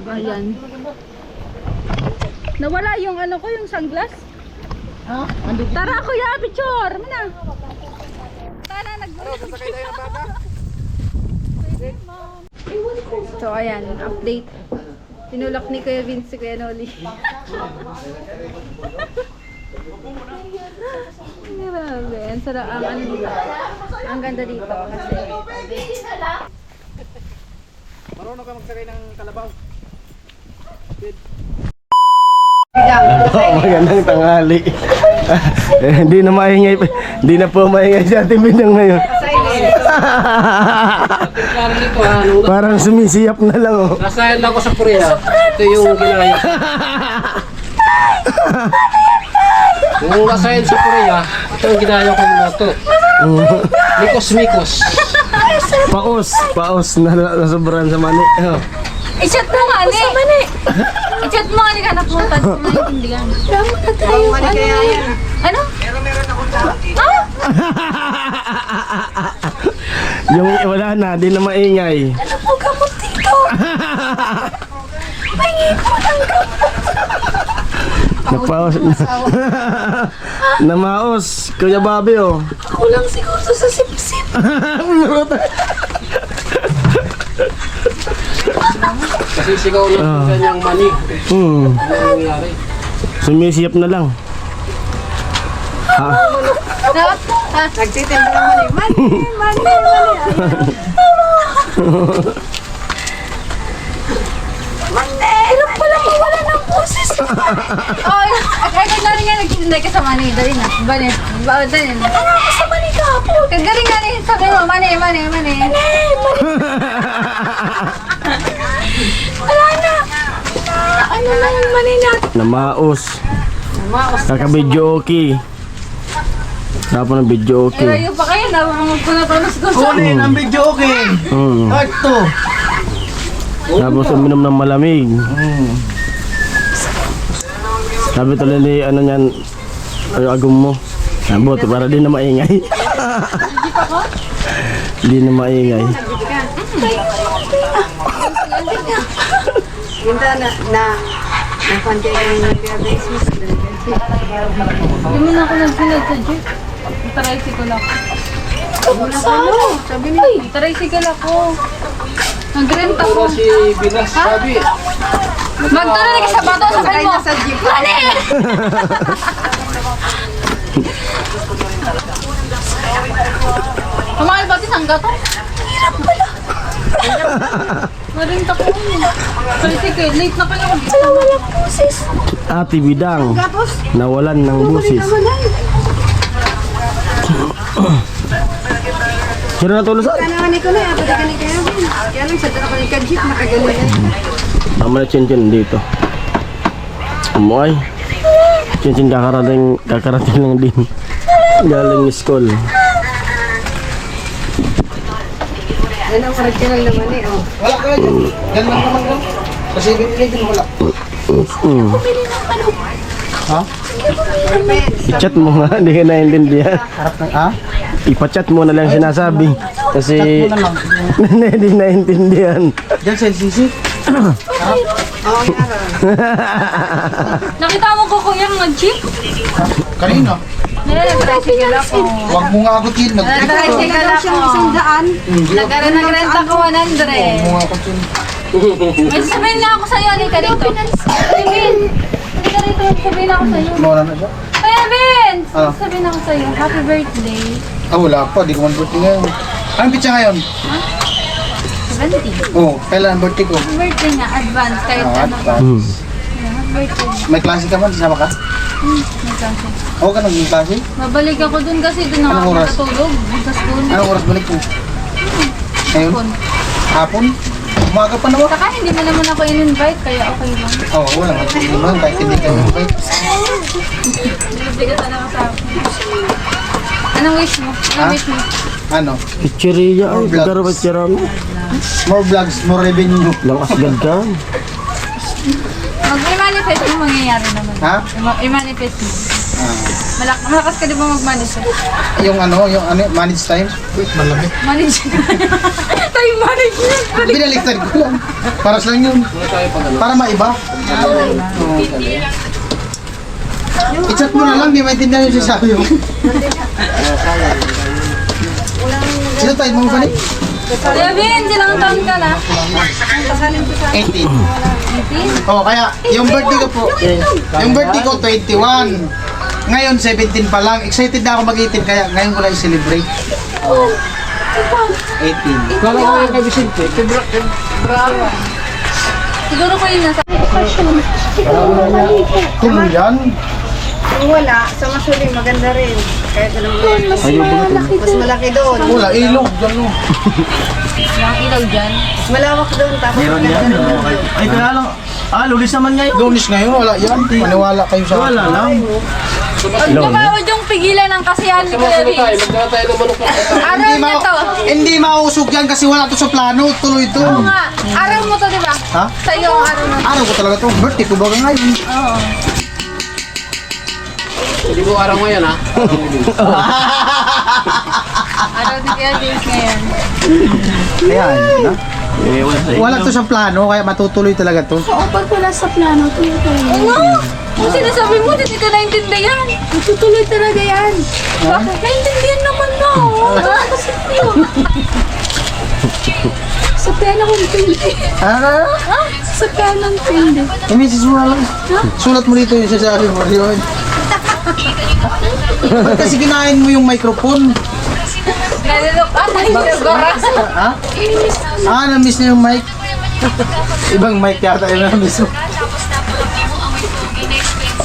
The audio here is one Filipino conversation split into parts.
Ayan. Nawala yung ano ko, yung sunglass. Tara kuya, picture. Mana? Tara, Sasakay tayo ng bata. So ayan, update. Tinulak ni Kuya Vince si Kuya Noli. Grabe, ang sarap ang ano dito. Ang ganda dito kasi Marunong ka magsakay ng kalabaw. Magandang tanghali. Hindi na maingay. Hindi na po maingay si Ate Bidang ngayon. Parang sumisiyap na lang oh. Nasayal ako sa Korea. Ito yung ginaya. Yung nasayal sa Korea, ito yung ginaya ko muna ito. Mikos. Paos na nasobrahan sa mani. Oh. i-chat mo nga ni. I-chat mo nga ni anak mo para maintindihan. Tama na tayo. Ano? Meron ako dati. Yung wala na, di na maingay. Ano po gamot dito? Pahingi ko ng gamot. Napaos. Namaos. Kuya Bobby oh. Ako lang siguro sa sip-sip. Kasi sigaw na kanyang mani. Ano nangyari? Sumisiyap na lang. Nagtitinda ng mani. Hirap pala mawala ng boses. Oh, kagaling nga nagtitinda ka sa mani. Dali na. Dali na. Ano ako sa mani ka po? Kagaling nga rin. Sabi mo, mani. Wala na. Ano na yung mani natin? Namaos. Kaka-video okay. Tapos ng video okay. Layo pa kayo. Nabamamag ko na pa mas gusto. Kunin ang video okay. Ito. Tapos uminom ng malamig. Sabi tuloy ni ano niyan, agum mo. Buti para di na maingay. Di na maingay. Ganda na konti yung nag-business. Hindi mo na ako nagsunod sa jeep. Tricycle ako. Sabi niya, Ay, tricycle ako. Nag-rent ako. Si Binas sabi. Magdala ka sa bato, sabay mo. sa jeep. Mani! Kumakal ba isang gato? Hirap pala. Nag-rent ako. Tricycle, late na pala ako. Wala walang boses. Ate Bidang nawalan ng busis. Sino na tulos? Kanahan ko na, pwede ka ni Kevin. Kaya lang, sa dala ko ni Kajip, nakagano'n na. Tama na chin-chin dito. Umuay. Chin-chin kakarating lang din. Galing school. Yan ang original naman eh, oh. Wala ka dyan. Yan lang naman ko. Kasi din wala. Ha? I-chat mo nga, hindi ka naiintindihan. Harap ng ha? Ipa-chat mo na lang sinasabi. Kasi Chat mo na lang. hindi naiintindihan. Diyan sa LCC. Oo, yan. Nakita mo ko kuya mag-jeep? Kanina. Nag-tricycle ako. Huwag mo nga agutin. Nag-tricycle ako. Nag-rent ako 100. Huwag mo nga agutin. May sabihin na ako sa'yo, halika dito. Sabihin. Halika dito, sabihin ako sa'yo. Mawala na siya. Kaya Vince, Ah. sabihin ako sa'yo, happy birthday. Ah, wala pa. Di ko man birthday ngayon. Anong pitsa ngayon? 70. Oo. Kailan ang birthday ko? Happy birthday nga, advance, kahit Ah, ano pa. Hmm. Happy birthday. May klase ka man? Sasama ka? May klase. Oo ka naging klase? Babalik ako dun kasi dun ako Anong oras? natutulog sa school. Anong oras balik mo? Ngayon? Hapon. Hapon? Umaga pa naman? Saka hindi mo naman ako in-invite, kaya okay lang. Oo, wala nga naman. Kahit hindi ka invite. Nabigatan ako sa akin. Anong wish mo? Anong Ha? wish mo? Ano? Pichiriya ay, Vlogs. pagkaro ba chiron? More vlogs, more revenue. Lang asgad ka. Mag-manifest mo, mangyayari naman. Ha? I-manifest mo. Malakas ka di ba mag-manage? Yung manage time. Manage. Time management. Binaliktad ko lang. Para sa lang yun. Para maiba. Oo. I-chat mo na lang, di maintindihan yung sinasabi mo. Sino tayo mo ba ni? Kuya Vin, silang taon ka na? 18. Oh, kaya yung birthday ko po, yung birthday ko 21. Ngayon 17 pa lang. Excited na ako mag-18 kaya ngayon ko lang i-celebrate. 18. Kala ko yung kay Vicente. Siguro ko yung nasa... Tuloy yan. Kung wala, sa masuling maganda rin. Kahit anong mas malaki doon. Wala, ilog. Gano'n. Yung ilaw dyan. Mas malawak doon. Tapos maganda rin. Ay, kaya lang. Lulis naman ngayon. Lunes ngayon, wala yan. Maniwala kayo sa Wala lang. Gumawad yung pigilan ng kasiyahan ni Kuya Vin. Magdala tayo ng manok na ito. Araw na to. Hindi mausog yan kasi wala to sa plano. Tuloy to. Oo nga. Araw mo to, di ba? Ha? Sa iyo ang araw na to. Araw ko talaga to. Birthday ko ba ngayon? Oo. Hindi ko araw ngayon ha. Araw ni Kuya Vin ngayon. Ayan. Na? Wala to sa plano kaya matutuloy talaga to. Oo, pag wala sa plano, tuloy-tuloy. Kung sinasabi mo, hindi ka naintindihan. Matutuloy talaga yan. Bakit? Naintindihan naman na. Kasi yun. Sa piano kong pindi. Ah? Ha? Sa piano kong pindi. Imisis mo na lang. Sulat mo dito yung sasabi mo. Yun. Ba't kasi kinain mo yung microphone? Nalilok. Nalilok. Ha? Na-miss niya yung mic. Ibang mic yata yung na-miss mo.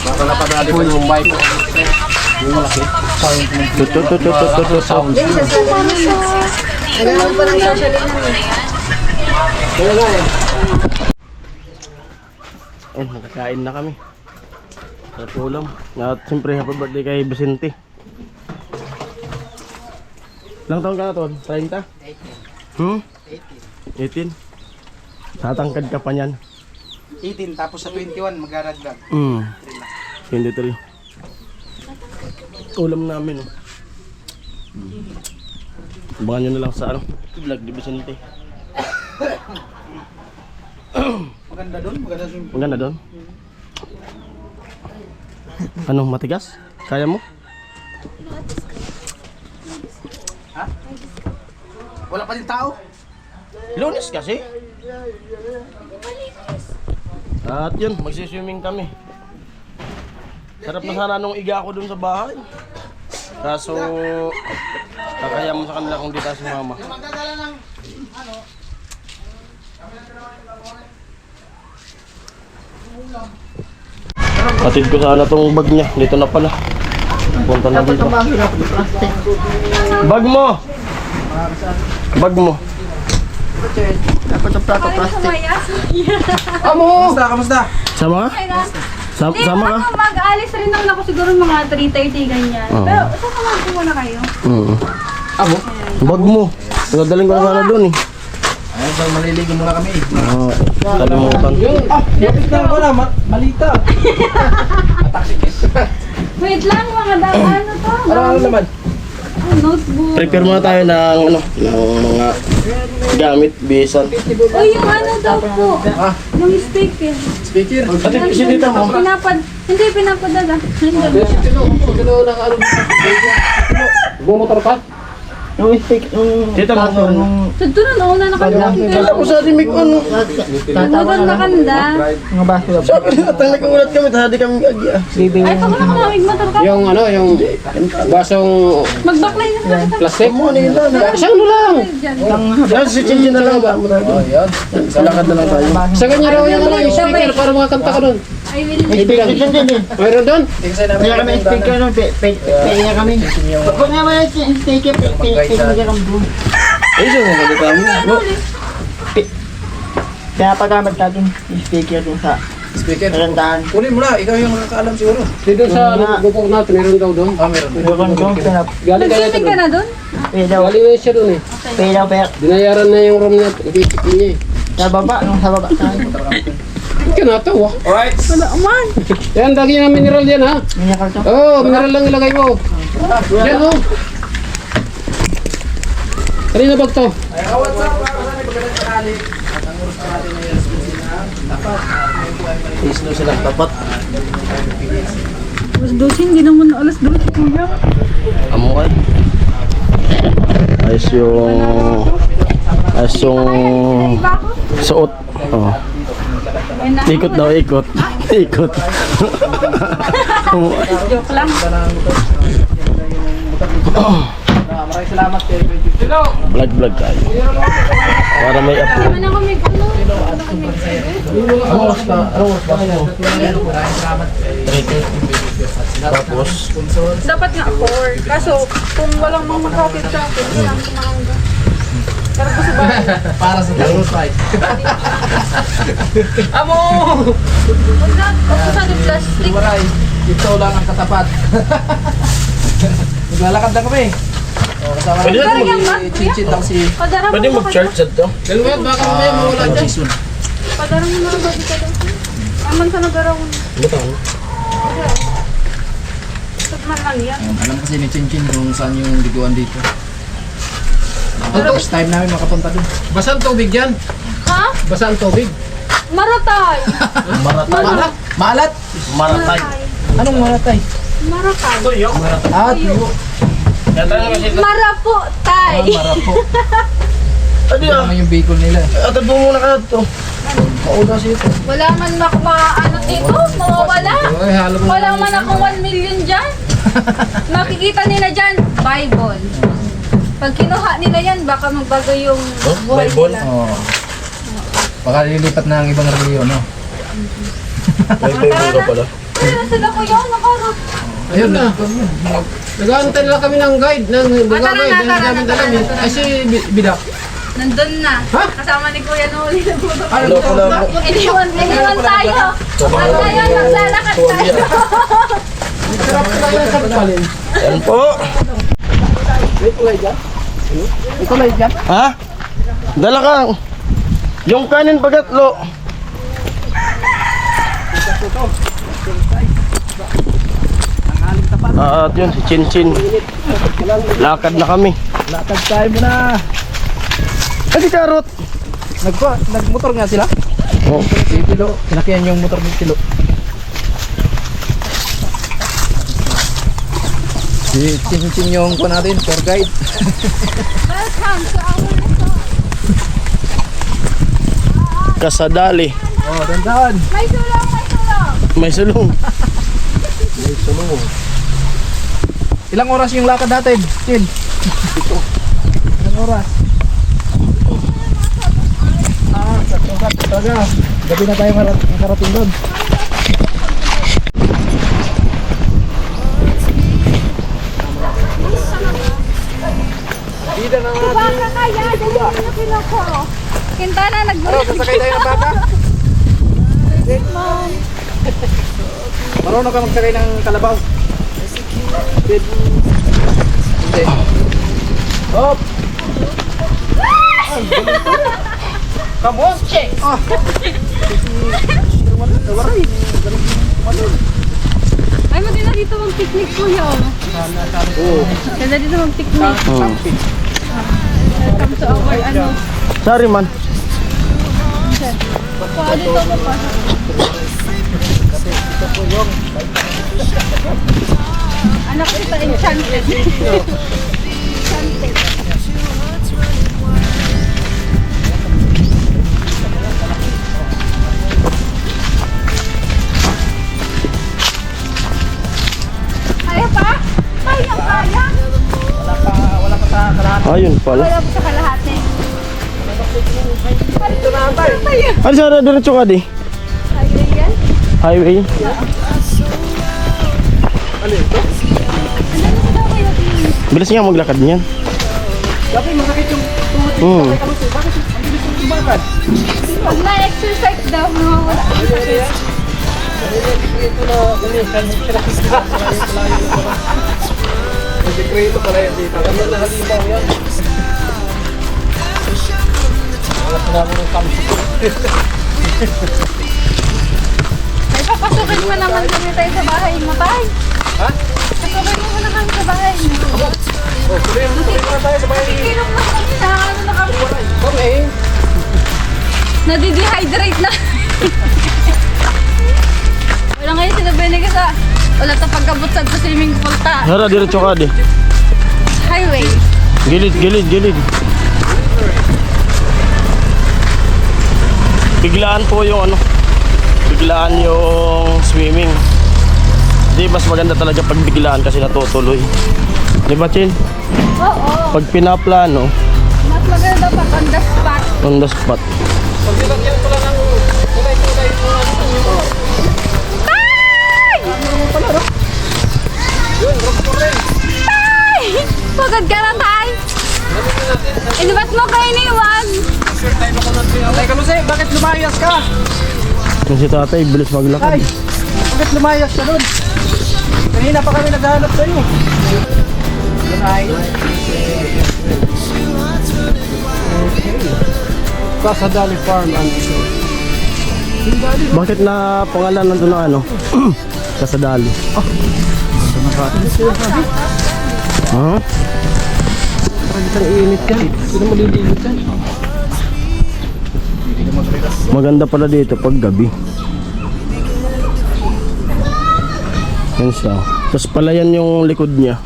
Baka napadali ko yung bike. Yung malaki. Sound. Nagano'n pa ng social media. Kaya nga eh. Nakakain na kami. Sa ulam. At siyempre, happy birthday kay Vicente. Ilang taon ka na, Ton? 30? 18. Tatangkad ka pa niyan. 18 tapos sa 21 magdaragdag. 23. Ulam namin, oh. Abangan nyo na lang sa vlog ni Vicente. Maganda doon, maganda doon. Maganda doon. Anong matigas? Kaya mo? Ha? Wala pa din tao. Lunes kasi. At yun, magsiswimming kami. Sarap na sana nung iga ako dun sa bahay. Kaso, kakaya mo sa kanila kung di tayo sumama. Patid ko sana tong bag niya. Dito na pala. Punta na dito. Bag mo! Bag mo. Dapat ang plato plastic. Amo! Kamusta? Sama ka? Sama ka? Mag-alis rin naman ako siguro mga 3:30 ganyan. Oo. Pero sasamahan ko muna kayo. Amo? Bag mo. Nagdaling ko na sana doon eh. Ayun, so maliligo muna kami. Kalimutan. Malita. Wait lang, mga daan na to. Ano naman? Notebook. Prepare muna tayo ng ng mga gamit, bisan. Uy, yung ano daw po. Yung sticker. Speaker. Pati pisilita mo. Hindi pinapadala. Sino lang ano? Bumotor pa? Dito mo. Dito na, nauna na kami. Kala ko sa ating may ano. Nagutan na kanda. Sabi na natin ulat kami, hindi kami agya. Ay, pag na kamamig motor ka. Yung ano, yung basong Mag-backline na sa kita. plastic. Mo na yun na. Isang ano lang. Yan, si Chinchin na lang ba? Oh, yan. Salakad na lang tayo. Sa ganyan raw yung ano, yung speaker para mga kanta ka doon. I will Ibigan. Mayroon doon? Kaya kami speaker nun, Kaya kami. Huwag nga mga speaker, kaya kami doon. Ay, siya mga kalita mo. Kaya pagkamat natin yung speaker dun sa speaker. karantahan. Kunin mo na, ikaw yung nakakaalam siguro. Dito sa bubong natin, meron daw doon. Meron. Doon doon, sarap. Galing kaya ito Nag-swimming ka doon. na doon? Pelaw, Galing na siya doon eh. pelaw, pero Binayaran na yung room na iisip niya eh. sa baba, nung sa baba tayo. Kinatawa. Alright. Yan, lagi ng mineral yan ha. Minyakal to. Oo, mineral lang ilagay mo. Yan oh. Kanina bag to? Isno silang tapat. Alas 12, hindi naman alas 12 kuya. Amo ay. Ayos yung suot. Oh. Ikot daw, ikot. Ikot. Joke lang. Maraming salamat. Vlog tayo. Para may upload. Naman ako may ano. Tapos, Dapat nga 4. Kaso, kung walang mga makakit sa akin, walang kumangga. Pero gusto ba? Para sa Taurus Fight. Amo! Huwag na. Kasi sa plastic. Maray, ito lang ang katapat. Maglalakad lang kami. O, kasama Pwede namin yan ba? chinchin lang si Padara mo pwede ba mag-charge dito. Galwet, baka mamaya mawala dyan. Jason. Padara mo na ba dito daw? Aman sa nagaraw. Butang. Tagman lang yan. Alam kasi ni Chinchin kung saan yung biguan dito. First time namin makapunta dun. Basang tubig yan. Ha? Basang tubig. Maratay. Maratay. Maalat? Maratay. Anong maratay? Maratay. Tuyo. Ah, tuyo. Marapo tay. Marapo. Adi Ito ah. naman yung bacon nila. Atad mo muna ka to. Pauda siya ito. Wala man ano dito, mawawala. Ay, halo mo. Wala man akong 1 million dyan. Makikita nila dyan, Bible. Pag kinuha nila yan, baka magbago yung buhay Bible? nila. Oh. Baka lilipat na ang ibang reliyon, no? May Bible ka pala. Kaya na sila kuya, nakarot. Ayun na. Nag-aantay lang kami ng guide. Ng tara guide. na, Hindi tara namin na, alam tara eh. na. Ay si Bidak. Nandun na. Ha? Kasama ni Kuya Noli na puto. Hello, hello. Iniwan tayo. At ngayon, maglalakad tayo. Sarap ko lang yung sarpalin. Yan po. Ito lang dyan. Ha? Dala ka. Yung kanin pagatlo. At yun, si Chinchin. Lakad na kami. Lakad tayo muna. Ay, si Karot. Nagmotor nga sila. Oh. Si Tilo. Sinakyan yung motor ni Tilo. Si Chinchin yung ko natin, tour guide. Welcome to our resort. Kasadali. Oh, dandan. May sulong, may sulong. May sulong. Ilang oras yung lakad natin, Chin? Ilang oras? Sakto talaga. Gabi na tayo makarating doon. Bida na nga. Baka kaya, dali na pinako. Quintana, Ano, sasakay tayo ng baka? Mom. Marunong ka magsakay ng kalabaw. Bid. Hindi. Hop! Come on! Check. Ay, maganda dito mag-picnic po yun. Ganda dito mag-picnic. Welcome to our ano. Sorry man. Dito mo pa. Anak ko sa Enchanted. Enchanted. Kaya pa? Kaya, kaya. Wala pa sa kalahati. Ayun pala. Wala po sa kalahati. Ito na tayo. Ano sana diretso ka di? Kaya yan. Highway. Ano ito? Ano daw kayo? Bilis nga maglakad niyan. Dapat masakit yung tuhod. Hmm. Bakit ang bilis yung sumakan? Pag na-exercise daw, mawawala. Sekreto pala yan dito. Kaya nahalimaw yan. Wala sinabi ng kamsi. papasukin mo naman kami tayo sa bahay mo, tay. Ha? Pasukin mo muna kami sa bahay mo. Oh, tuloy na tayo sa bahay. Inom na kami na, ano na kami. Kami. Nadidehydrate na. Wala ngayon sinabihin ka sa wala sa pagkabot sa swimming pool ta. Hara, diretso ka di. Highway. Gilid. Biglaan po yung biglaan yung swimming. Di, mas maganda talaga pag biglaan kasi natutuloy. Di ba, Chin? Oo. Pag pinaplano, Mas maganda pa on the spot. on the spot. Paglagyan ko lang ng kulay-kulay mo. Pagod ka na, tay. Ba't mo kayo iniwan? Tay Kalusay, bakit lumayas ka? Yung si tatay, bilis maglakad. Bakit lumayas ka nun? Kanina pa kami naghahanap sa'yo. Kasadali Farm and Resort. Bakit na pangalan nandun ng Kasadali? Ha? Ang init yan. Sino malililit yan? Maganda pala dito pag gabi. Yan siya. Tapos palayan yung likod niya.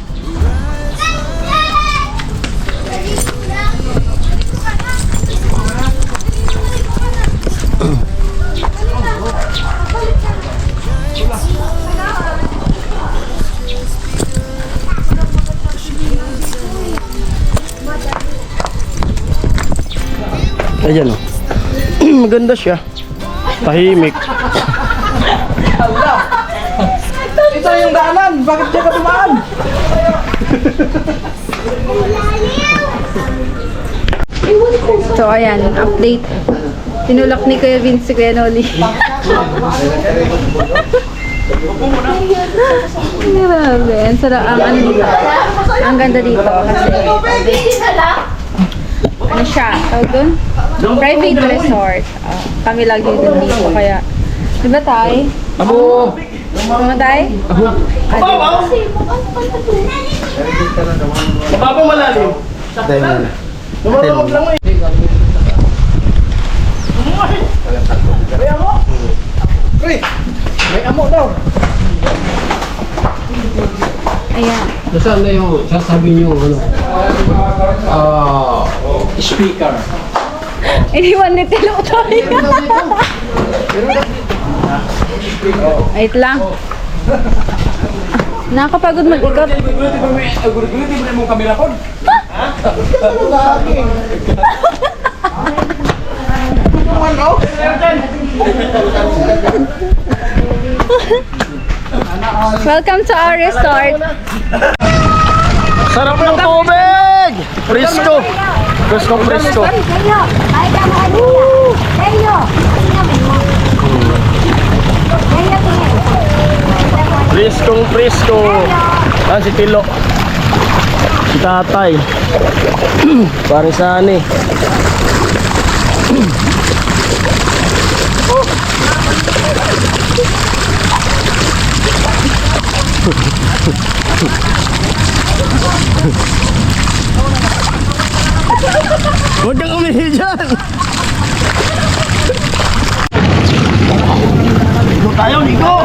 Ayan o. Maganda siya. Tahimik. Ito yung daanan, bakit diyan ka dumaan? So ayan, update. Tinulak ni Kuya Vince si Kuya Noli. Grabe, ang sarap ang ano dito. Ang ganda dito kasi ano siya, tawag doon? Private resort. Kami lagi din dito kaya di ba tay? Abo! Ano tay? Mababa malalim. Lumalawag lang mo eh. May amo daw. Ayan. Nasaan na yung sasabi niyo speaker? Iniwan ni Tilo tayo. Wait lang. Nakakapagod mag-ikot. Gulit-gulit mo mong kamera po. Welcome to our resort. Sarap ng tubig! Presko! Presko. Presko. Yan si Tilo. Si tatay. Parisani. Huwag kang umihi dyan! Ligo tayo, ligo!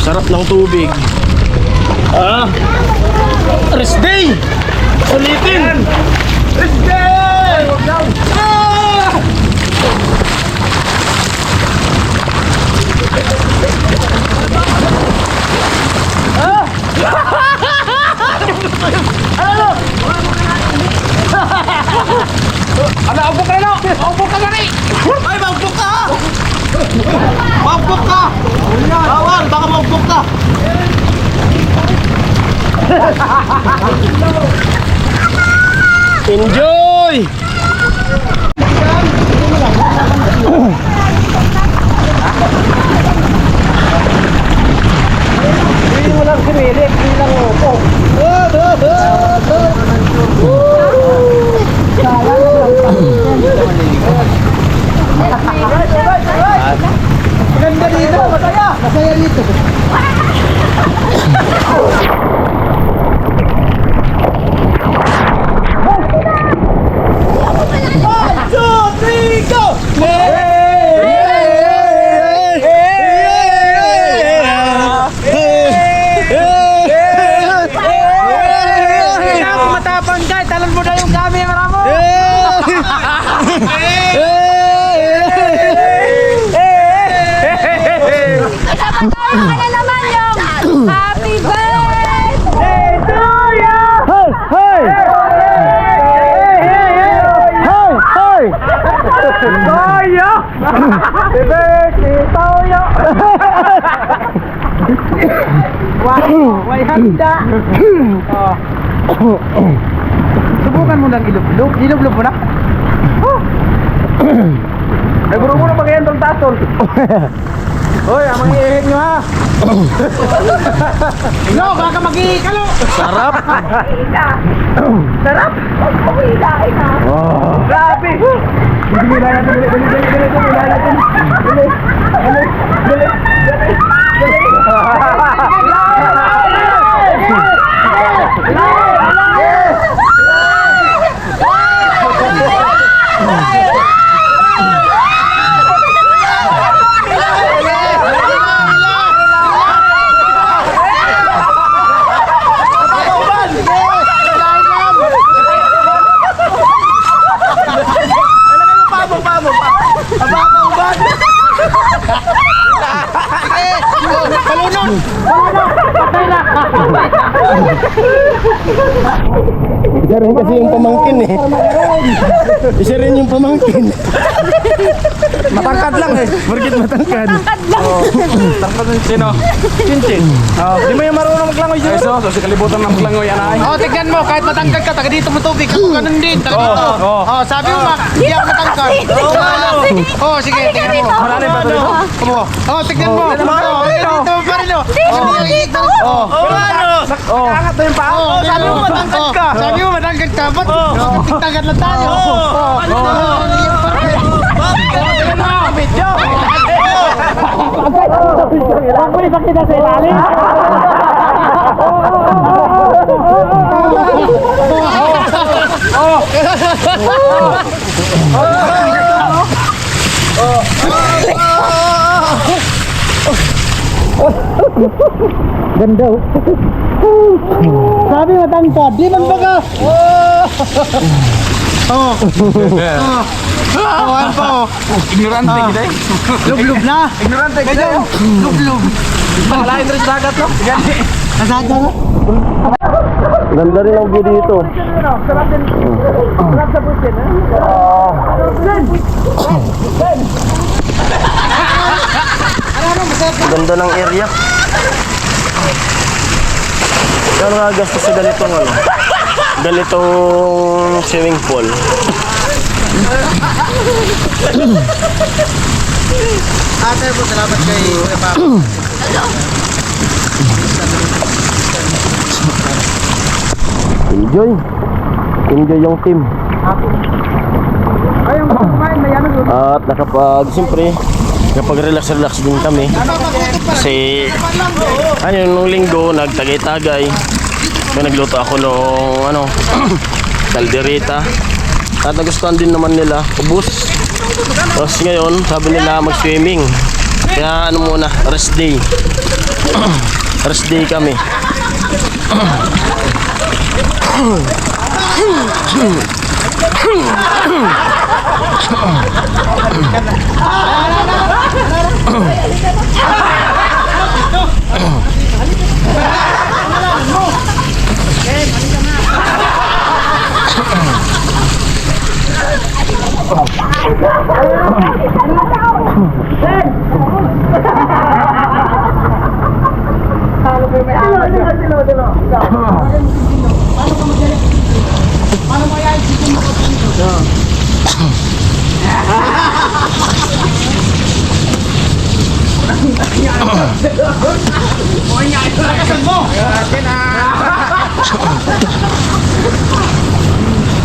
Sarap ng tubig. Rest day! Ulitin! Rest day! Ala, ubok ka na! Ubok ka na rin! Ay, magbuk ka! Magbuk ka! Bawal, baka magbuk ka! Enjoy! Hindi mo lang sinilik, hindi lang upo. Maganda dito, masaya! Masaya dito. One, two, three, go! Matapang ka, talan mo na yung camera mo! Ano naman yung happy birthday to you! Hey! Toyo! Bebe, Toyo! Way handa! Subukan mo ng ilub-lub. Ilub-lub mo na? Ay, buro mo na pag-iyan tong tason. Hoy, amang iihin nyo ha! No, baka mag-iikalo! Sarap! Sarap! Kumilain na. Grabe! Hindi mo natin, dali, dali, dali, dali, dali, dali, dali, dali, Isa rin kasi yung pamangkin eh. Isa rin yung pamangkin. Matangkad lang eh. Bakit matangkad? Tangkad lang. Sino? Cincin. Di mo yung marunong maglangoy dyan? So si kalibutan ng maglangoy anay. Tignan mo, kahit matangkad ka, taga dito mo tubig. Ako ganun din, taga dito. Sabi mo, hindi ako matangkad. Sige, tignan mo. Marami ba ito dito? Tignan mo. Dito pa rin, dito. Angat na yung paa. Sabi mo matangkad ka. Sabi mo matangkad ka. Ba't tigtangkad lang tayo? Ako isang kita sa ilalim. Ganda. Sabi matangkad, di man baga. Ano pa? Ignorante kita eh. Lub-lub na. Ignorante kita. Lub-lub. Lain rin sa dagat no? Nasaan ka na? Ganda rin ang view dito. Sarap sa pusin. Ganda ng area. Kano nga gastos sa ganitong ganitong swimming pool? Ate po, salamat kay Kuya Papa. Enjoy. Enjoy yung team. At siyempre, nakapag-relax din kami. Kasi, ayun, nung linggo, nagtagay-tagay. May nagluto ako nung, kaldereta. At nagustuhan din naman nila, ubus. Tapos ngayon, sabi nila mag-swimming. Kaya muna, rest day. Rest day kami. Lakasan mo!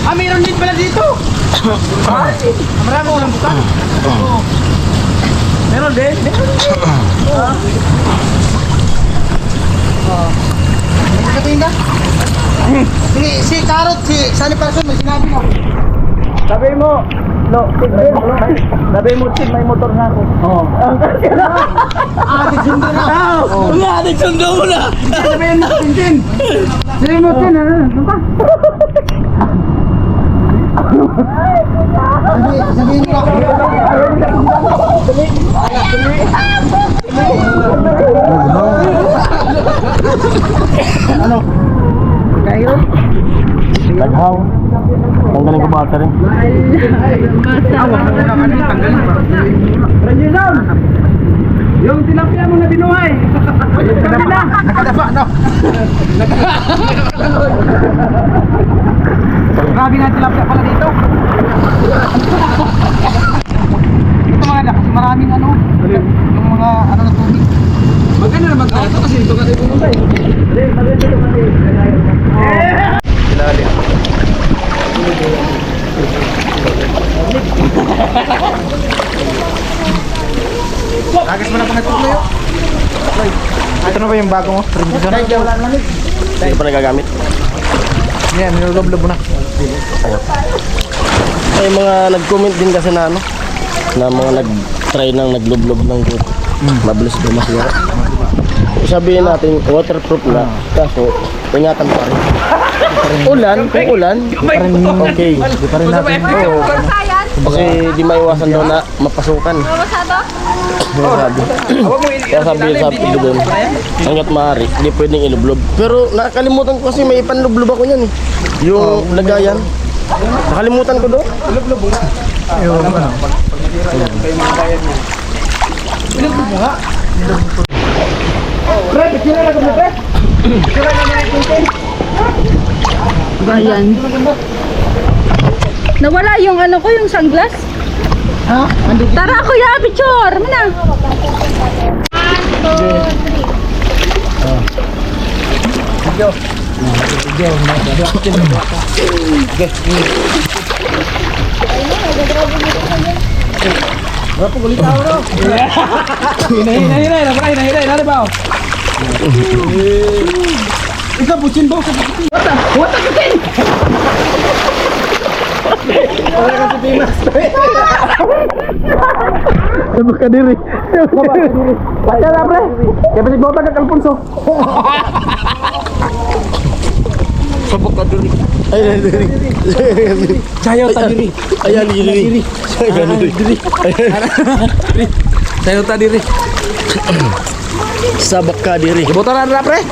Ah, mayroon din pala dito! Marami ko lang buka. Meron din? Meron din. Katinda? Si Carrot, si Sunny Person, may sinabi mo. Sabi mo, no, sabi mo, Tim, may motor na ako. Oo. Adik sundo na. Oo. Adik sundo mo na. Sabihin natin, Tim. Sabihin mo, Tim, ano? Ano ka? Sabihin mo ako. Ano? Kairo? Naghaw. Tanggalin ko bata rin. Ranjisan! Yung tilapia mo na binuhay! Nakadapa, no? Grabe nga tilapia pala dito. Ito mga anak, kasi maraming ano, yung mga ano na tubig. Maganda na magkakato kasi dito kasi pumunta eh. Ilalim. Agas mo na kung nagtuloy. Ito na ba yung bago mo? Hindi pa nagagamit. Yan, nilulob-lob mo na. Ay mga nag-comment din kasi na ano, na mga nag-try ng naglublob ng goat. Mabilis dumasira. Sabihin natin waterproof na, kaso ingatan pa rin. Ulan, kung ulan, okay. Di pa rin natin. Oo. Kasi di maiwasan daw na mapasukan. Kaya sabi sa pilo doon, hanggat maaari, hindi pwedeng ilublob. Pero nakakalimutan ko kasi may ipanlublob ako niyan eh. Yung lagayan. Nakalimutan ko doon. Ilublob mo nga. Ilublob mo nga. Pre, picture na kami, pre. Picture na kami. Ayan. Nawala yung ano ko, yung sunglass. Ha? Ando dito. Tara kuya, picture. Mana? Hinay, nari ba? Ikaw, bucin ba? Wata kutin! Wala ka si Pimas. Sabak ka diri. Baca na, pre. Kaya pasig bota ka Alfonso. Sabak ka diri. Ay, diri. Sayo ta diri. Ayan diri. Sayo diri. Sayo ta diri. Sabak ka diri. Bota na, pre.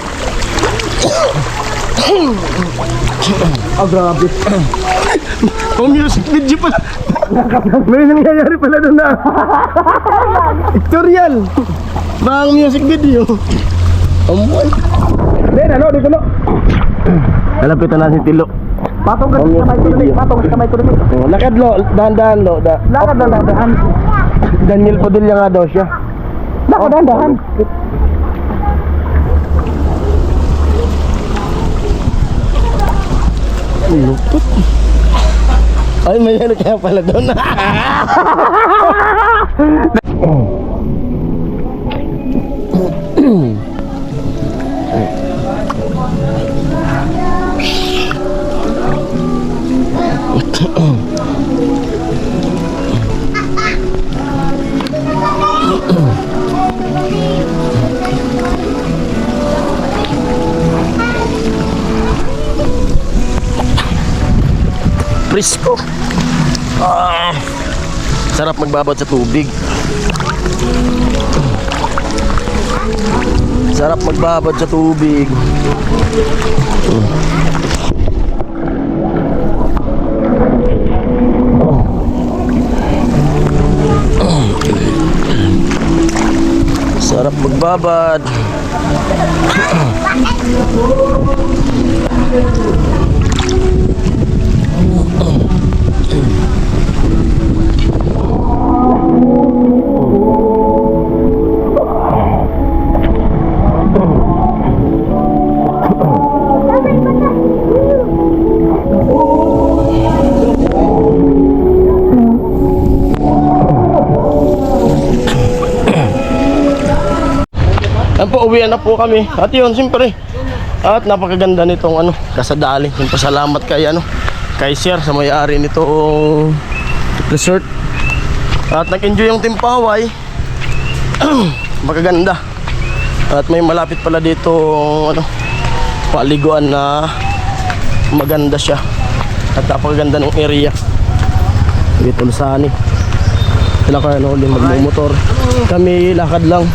Oh, grabe. Oh, music video pala. May nangyayari pala doon na. Tutorial. Bang music video. Amoy. Dito no. Lalapitan natin tilo. Patong ka sa kamay ko dali. Lakad lo, dahan-dahan lo. Lakad lang dahan. Daniel Padilla nga daw siya. Lakad dahan-dahan. Lupit. Ay, may ano kaya pala doon. Frisco. Sarap magbabad sa tubig. Sarap magbabad sa tubig. Sarap magbabad. pauwian na po kami. At yun, siyempre. At napakaganda nitong Kasadali. Yung pasalamat kay Sir sa may-ari nitong resort. At nag-enjoy yung Team Paway. Makaganda. At may malapit pala dito paliguan na maganda siya. At napakaganda ng area. Dito Lusani. Sila kaya ulit magmumotor. Kami lakad lang.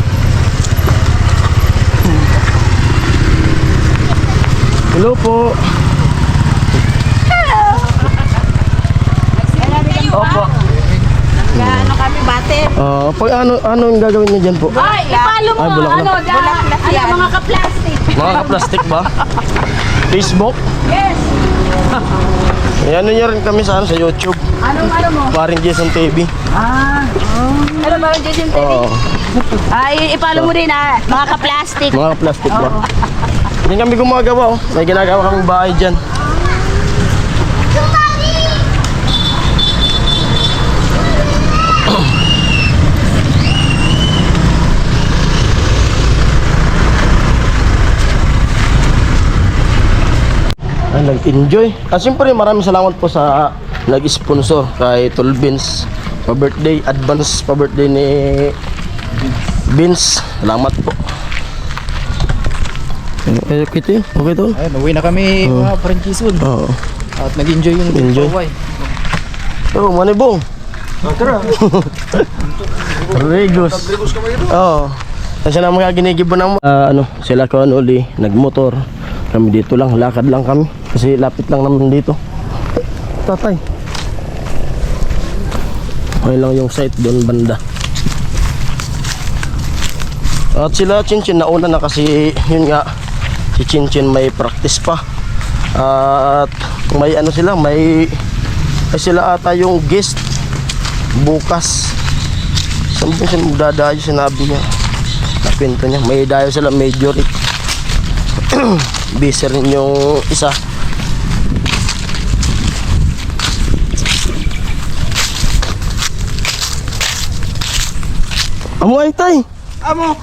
Hello po. Opo. Ano kami, bate? Pag anong gagawin niyo dyan po? Ay, ipalo mo. Ay, bulaklak. Mga ka-plastic. Mga ka-plastic ba? Facebook? Yes. Ano nyo rin kami sa YouTube. Ano mo? Paring Jason TV. Ano ba yung Jason TV? Oo. Ay, ipalo mo din mga ka-plastic. Mga ka-plastic ba? Yan kami gumagawa. May ginagawa kaming bahay dyan. Ay, nag-enjoy. Siyempre maraming salamat po sa nag-sponsor kay Tol Vince. Pa-birthday, advance pa-birthday ni Vince. Salamat po. Okay, okay Tol? Ayun, uwi na kami mga Frankisun. Oo. At nag-enjoy yung Enjoy. Paway. Oh, manibong. Tara. Regos. Oo. Kasi na mga ginigibo ng sila ko uli, nagmotor. Kami dito lang, lakad lang kami. Kasi lapit lang naman dito. Tatay. Okay lang yung site doon banda. At sila Chinchin nauna na kasi yun nga si Chinchin may practice pa. At may sila, may sila ata yung guest bukas. Saan po siya magdadayo, sinabi niya. Napinto niya, may dayo sila major. Busy rin yung isa. Amo ay tay. Amo!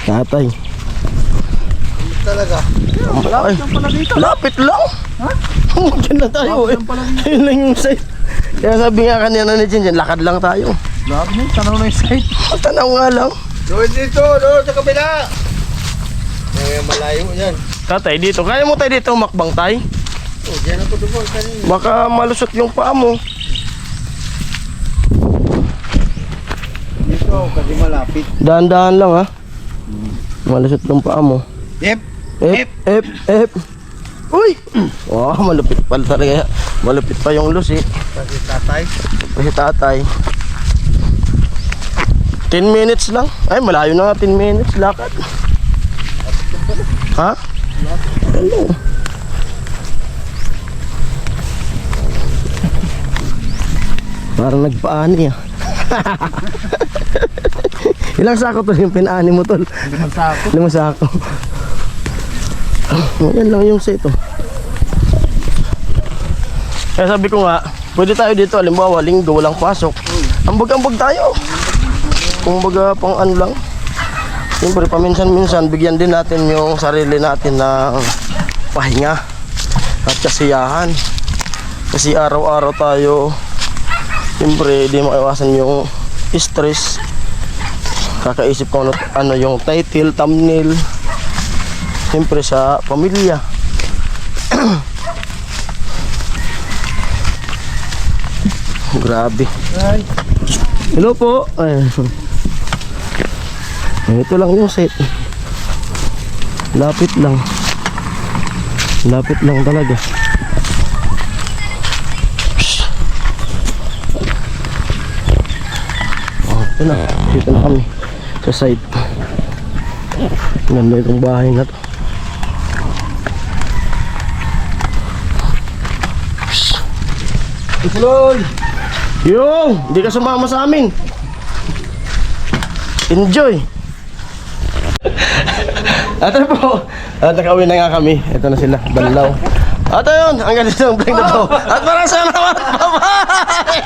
Tatay. Talaga. Ay, lapit lang. Ha? Diyan na tayo eh. Ayun lang yung site. Kaya sabi nga kanina ni Jinjan, lakad lang tayo. Lahat mo, tanaw na yung site. Tanaw nga lang. Doon dito, doon sa kabila. Malayo yan. Tatay dito, kaya mo tayo dito makbang tay? Oh, diyan ako doon kanina. Baka malusot yung paa mo. Dito, kasi malapit. Dahan-dahan lang ha. Malusot yung paa mo. Yep. Ep. Uy! Oh, malupit pala talaga. Malupit pa yung lusi. Kasi tatay. Kasi tatay. 10 minutes lang. Ay, malayo na nga 10 minutes lakad. Ha? Hello. Parang nagpaani ah. Ilang sako to yung pinaani mo tol? 5 sako. 5 sako. Yan lang yung set oh. Kaya sabi ko nga, pwede tayo dito, halimbawa linggo walang pasok. Ambag-ambag tayo. Kung baga pang lang. Siyempre paminsan-minsan bigyan din natin yung sarili natin ng pahinga at kasiyahan. Kasi araw-araw tayo siyempre di maiwasan yung stress. Kakaisip ko ano yung title, thumbnail. Siyempre sa pamilya. Grabe. Hello po. Ay. Ito lang yung set. Lapit lang. Lapit lang talaga. Oh, ito na. Dito na kami sa site. Ganda itong bahay na to. Ituloy! Yo! Hindi ka sumama sa amin. Enjoy! At ano po, nakauwi na nga kami. Ito na sila, Banlaw. At ayun, ang ganito ng vlog na to. At maraming salamat! Bye-bye!